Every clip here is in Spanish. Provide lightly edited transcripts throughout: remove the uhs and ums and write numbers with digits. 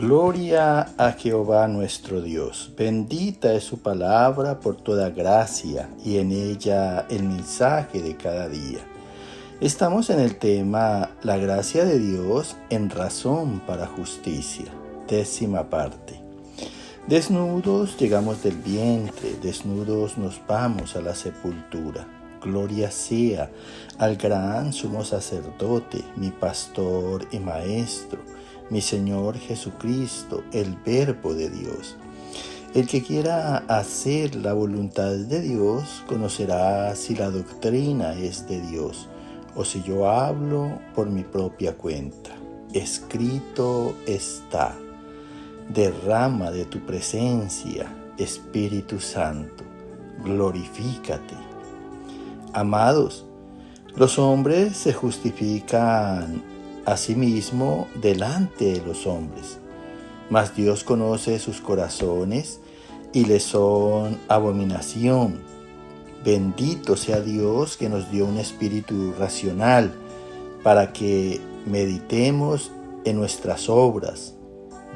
Gloria a Jehová nuestro Dios. Bendita es su palabra por toda gracia y en ella el mensaje de cada día. Estamos en el tema La gracia de Dios en razón para justicia, 10ª parte. Desnudos llegamos del vientre, desnudos nos vamos a la sepultura. Gloria sea al gran sumo sacerdote, mi pastor y maestro, mi Señor Jesucristo, el Verbo de Dios. El que quiera hacer la voluntad de Dios conocerá si la doctrina es de Dios o si yo hablo por mi propia cuenta. Escrito está: derrama de tu presencia, Espíritu Santo, glorifícate. Amados, los hombres se justifican a sí mismo delante de los hombres, mas Dios conoce sus corazones y les son abominación. Bendito sea Dios que nos dio un espíritu racional para que meditemos en nuestras obras,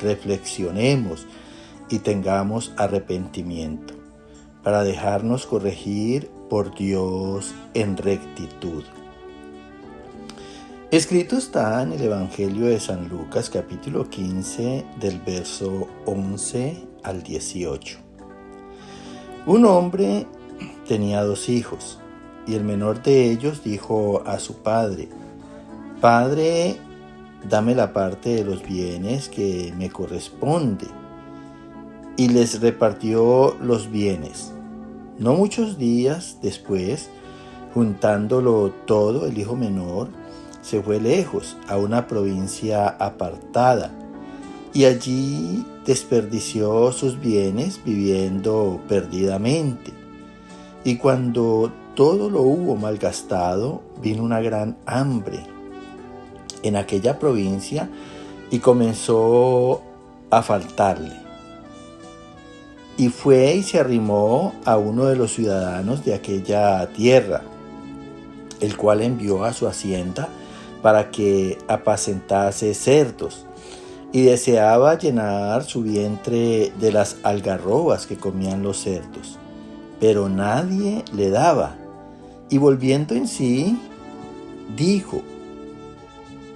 reflexionemos y tengamos arrepentimiento, para dejarnos corregir por Dios en rectitud. Escrito está en el Evangelio de San Lucas, capítulo 15, del verso 11 al 18. Un hombre tenía 2 hijos, y el menor de ellos dijo a su padre: «Padre, dame la parte de los bienes que me corresponde». Y les repartió los bienes. No muchos días después, juntándolo todo, el hijo menor se fue lejos, a una provincia apartada, y allí desperdició sus bienes viviendo perdidamente. Y cuando todo lo hubo malgastado, vino una gran hambre en aquella provincia y comenzó a faltarle. Y fue y se arrimó a uno de los ciudadanos de aquella tierra, el cual envió a su hacienda para que apacentase cerdos, y deseaba llenar su vientre de las algarrobas que comían los cerdos, pero nadie le daba. Y volviendo en sí, dijo: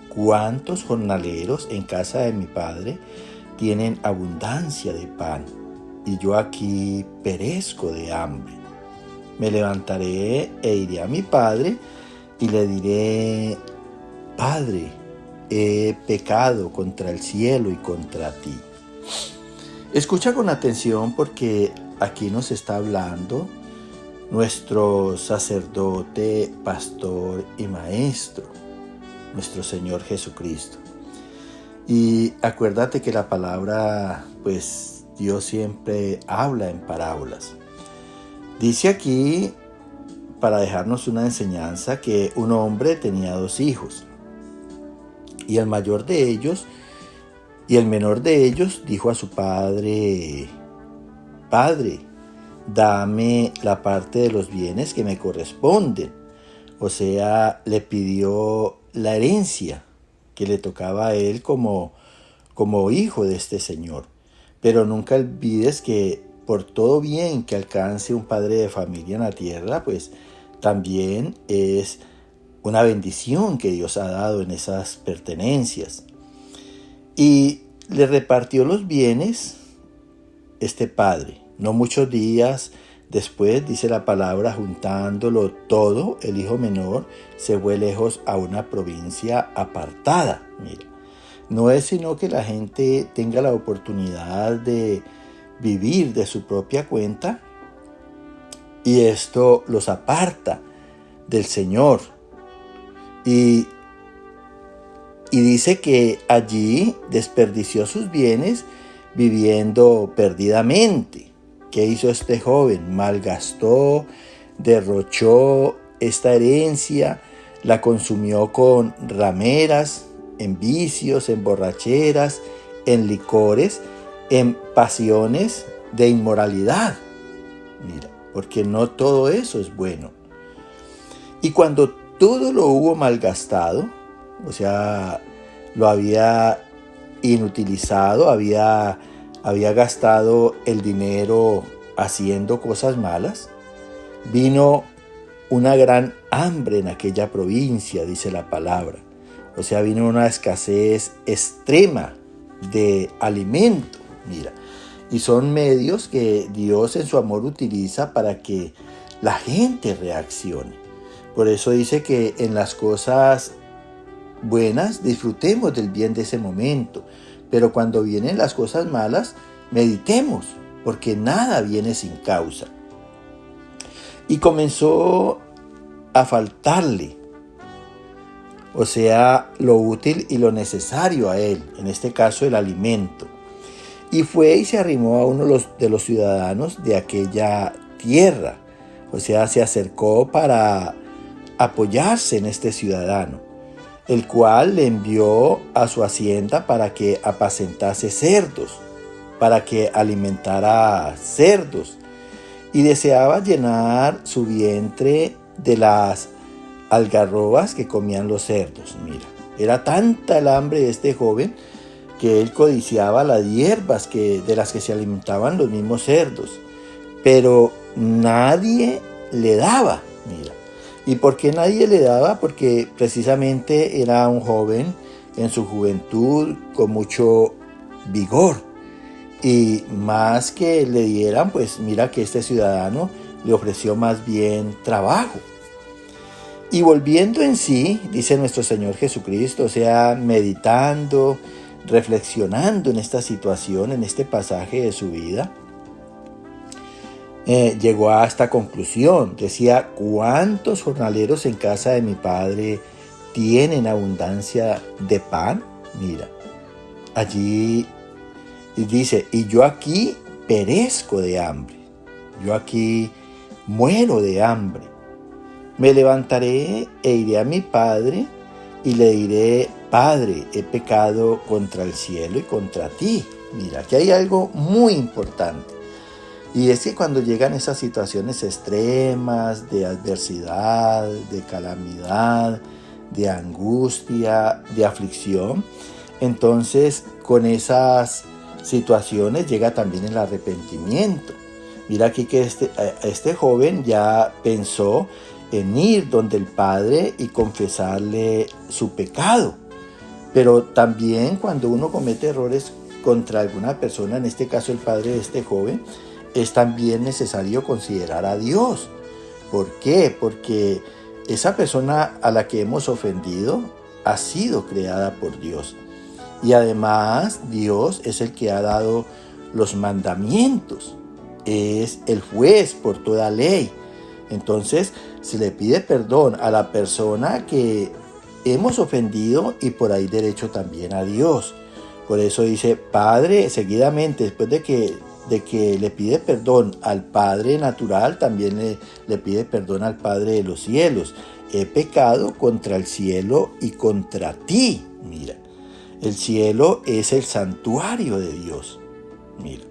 «¿Cuántos jornaleros en casa de mi padre tienen abundancia de pan, y yo aquí perezco de hambre? Me levantaré e iré a mi padre y le diré: Padre, he pecado contra el cielo y contra ti». Escucha con atención, porque aquí nos está hablando nuestro sacerdote, pastor y maestro, nuestro Señor Jesucristo. Y acuérdate que la palabra, pues Dios siempre habla en parábolas. Dice aquí, para dejarnos una enseñanza, que un hombre tenía 2 hijos. Y el mayor de ellos y el menor de ellos dijo a su padre: «Padre, dame la parte de los bienes que me corresponden». O sea, le pidió la herencia que le tocaba a él como hijo de este señor. Pero nunca olvides que por todo bien que alcance un padre de familia en la tierra, pues también es una bendición que Dios ha dado en esas pertenencias. Y le repartió los bienes este padre. No muchos días después, dice la palabra, juntándolo todo, el hijo menor se fue lejos a una provincia apartada. Mira, no es sino que la gente tenga la oportunidad de vivir de su propia cuenta, y esto los aparta del Señor. Y dice que allí desperdició sus bienes viviendo perdidamente. ¿Qué hizo este joven? Malgastó, derrochó esta herencia, la consumió con rameras, en vicios, en borracheras, en licores, en pasiones de inmoralidad. Mira, porque no todo eso es bueno. Y cuando todo lo hubo malgastado, o sea, lo había inutilizado, había gastado el dinero haciendo cosas malas. Vino una gran hambre en aquella provincia, dice la palabra. O sea, vino una escasez extrema de alimento. Mira, y son medios que Dios en su amor utiliza para que la gente reaccione. Por eso dice que en las cosas buenas disfrutemos del bien de ese momento, pero cuando vienen las cosas malas, meditemos, porque nada viene sin causa. Y comenzó a faltarle, o sea, lo útil y lo necesario a él, en este caso el alimento. Y fue y se arrimó a uno de los ciudadanos de aquella tierra, o sea, se acercó para apoyarse en este ciudadano, el cual le envió a su hacienda para que apacentase cerdos, para que alimentara cerdos, y deseaba llenar su vientre de las algarrobas que comían los cerdos. Mira, era tanta el hambre de este joven que él codiciaba las hierbas de las que se alimentaban los mismos cerdos, pero nadie le daba. Mira, ¿y por qué nadie le daba? Porque precisamente era un joven en su juventud con mucho vigor, y más que le dieran, pues mira que este ciudadano le ofreció más bien trabajo. Y volviendo en sí, dice nuestro Señor Jesucristo, o sea, meditando, reflexionando en esta situación, en este pasaje de su vida, llegó a esta conclusión. Decía, ¿cuántos jornaleros en casa de mi padre tienen abundancia de pan? Mira, allí dice, y yo aquí perezco de hambre, yo aquí muero de hambre. Me levantaré e iré a mi padre y le diré, Padre, he pecado contra el cielo y contra ti. Mira, aquí hay algo muy importante. Y es que cuando llegan esas situaciones extremas de adversidad, de calamidad, de angustia, de aflicción, entonces con esas situaciones llega también el arrepentimiento. Mira aquí que este joven ya pensó en ir donde el Padre y confesarle su pecado. Pero también cuando uno comete errores contra alguna persona, en este caso el padre de este joven, es también necesario considerar a Dios. ¿Por qué? Porque esa persona a la que hemos ofendido ha sido creada por Dios. Y además Dios es el que ha dado los mandamientos. Es el juez por toda ley. Entonces se le pide perdón a la persona que hemos ofendido y por ahí derecho también a Dios. Por eso dice, Padre, seguidamente, después de que le pide perdón al Padre natural, también le pide perdón al Padre de los cielos. He pecado contra el cielo y contra ti. Mira, el cielo es el santuario de Dios. Mira.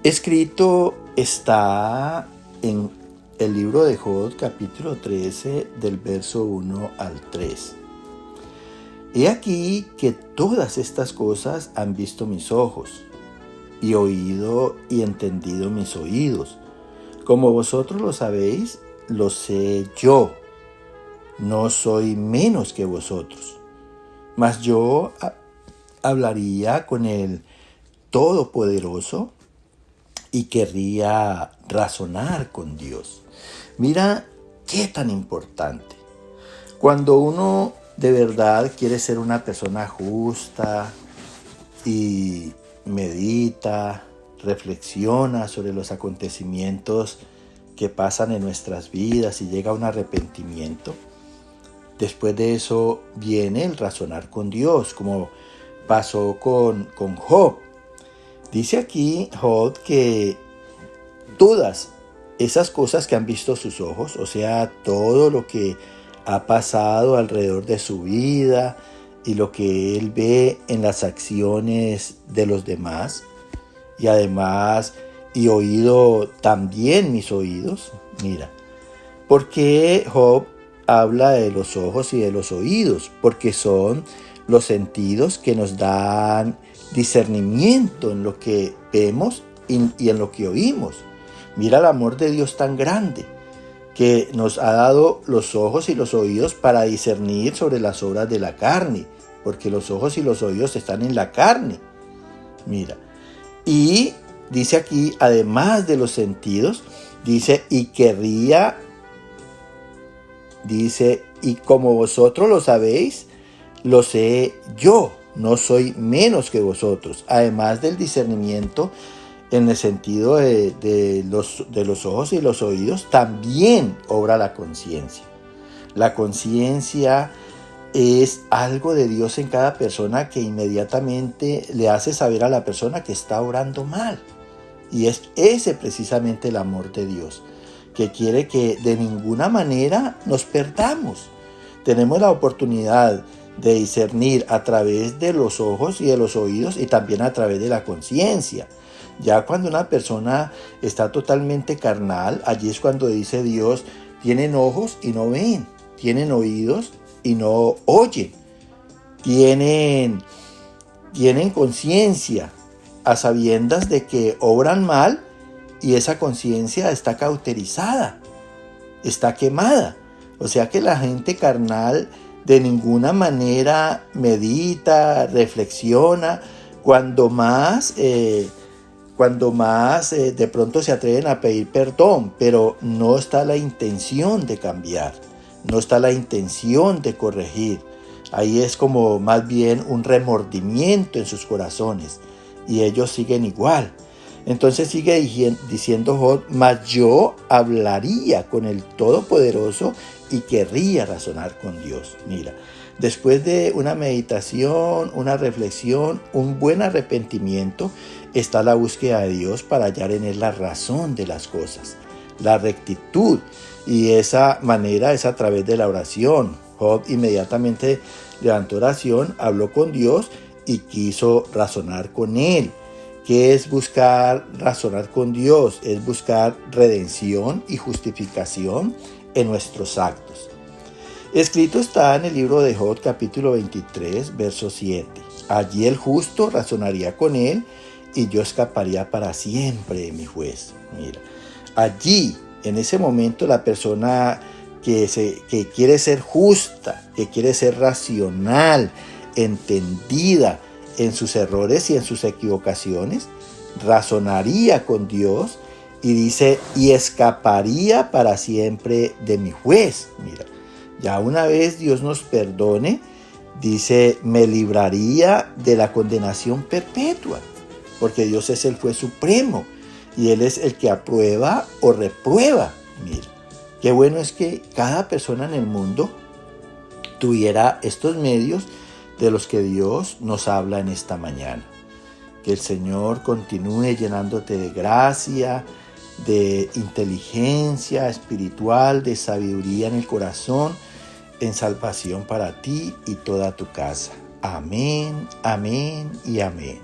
Escrito está en el libro de Job, capítulo 13, del verso 1 al 3. He aquí que todas estas cosas han visto mis ojos, y oído y entendido mis oídos. Como vosotros lo sabéis, lo sé yo. No soy menos que vosotros. Mas yo hablaría con el Todopoderoso y querría razonar con Dios. Mira qué tan importante. Cuando uno de verdad quiere ser una persona justa y medita, reflexiona sobre los acontecimientos que pasan en nuestras vidas y llega a un arrepentimiento, después de eso viene el razonar con Dios, como pasó con Job. Dice aquí Job que todas esas cosas que han visto sus ojos, o sea, todo lo que ha pasado alrededor de su vida y lo que él ve en las acciones de los demás, y además y oído también mis oídos. Mira, ¿por qué Job habla de los ojos y de los oídos? Porque son los sentidos que nos dan discernimiento en lo que vemos y en lo que oímos. Mira el amor de Dios tan grande que nos ha dado los ojos y los oídos para discernir sobre las obras de la carne, porque los ojos y los oídos están en la carne. Mira, y dice aquí, además de los sentidos, dice, y como vosotros lo sabéis, lo sé yo, no soy menos que vosotros. Además del discernimiento en el sentido de los ojos y los oídos, también obra la conciencia. La conciencia es algo de Dios en cada persona que inmediatamente le hace saber a la persona que está obrando mal. Y es ese precisamente el amor de Dios, que quiere que de ninguna manera nos perdamos. Tenemos la oportunidad de discernir a través de los ojos y de los oídos y también a través de la conciencia. Ya cuando una persona está totalmente carnal, allí es cuando dice Dios, tienen ojos y no ven, tienen oídos y no oyen, tienen conciencia a sabiendas de que obran mal y esa conciencia está cauterizada, está quemada. O sea que la gente carnal de ninguna manera medita, reflexiona, cuando más de pronto se atreven a pedir perdón, pero no está la intención de cambiar, no está la intención de corregir. Ahí es como más bien un remordimiento en sus corazones y ellos siguen igual. Entonces sigue diciendo Job, mas yo hablaría con el Todopoderoso y querría razonar con Dios. Mira, después de una meditación, una reflexión, un buen arrepentimiento, está la búsqueda de Dios para hallar en Él la razón de las cosas, la rectitud. Y esa manera es a través de la oración. Job inmediatamente levantó oración, habló con Dios y quiso razonar con Él. ¿Qué es buscar razonar con Dios? Es buscar redención y justificación en nuestros actos. Escrito está en el libro de Job, capítulo 23, verso 7. Allí el justo razonaría con Él y yo escaparía para siempre de mi juez. Mira, allí, en ese momento, la persona que quiere ser justa, que quiere ser racional, entendida en sus errores y en sus equivocaciones, razonaría con Dios y dice, y escaparía para siempre de mi juez. Mira, ya una vez Dios nos perdone, dice, me libraría de la condenación perpetua, porque Dios es el juez supremo y Él es el que aprueba o reprueba. Mira, qué bueno es que cada persona en el mundo tuviera estos medios de los que Dios nos habla en esta mañana. Que el Señor continúe llenándote de gracia, de inteligencia espiritual, de sabiduría en el corazón, en salvación para ti y toda tu casa. Amén, amén y amén.